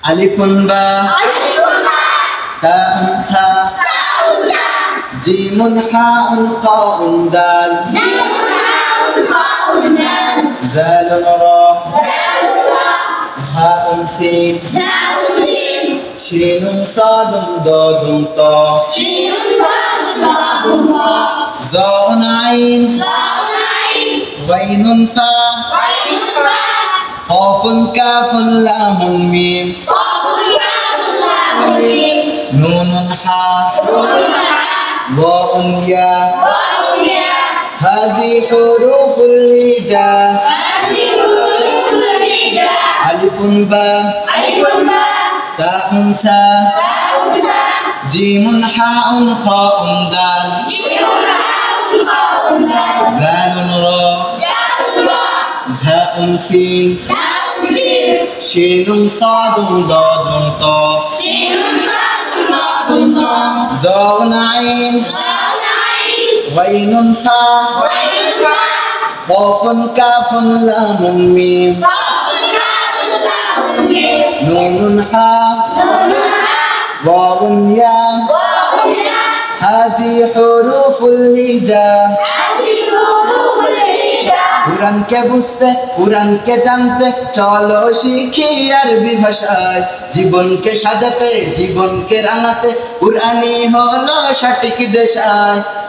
আলিফুন বা তাউন সা জিমুন হাউন খাউন দাল জালুন রা ঝাউন সিন শিনুন সাদুন দাদুন তা জাউন আইন غين فا قاف كاف لام ميم نون حا واو يا هذه حروف الهجاء ألف باء تاء سا جيم حاء خاء دال ذال را زاء سين شين صاد ضاد طا زاء عين غين فا قاف كاف لام ميم نون حا واو يا هذه حروف الهجاء কুরআনকে বুঝতে কুরআনকে জানতে চলো শিখি আরবি ভাষায় জীবনকে সাজাতে জীবনকে রাঙাতে কুরআনই হলো সঠিক দেশায়।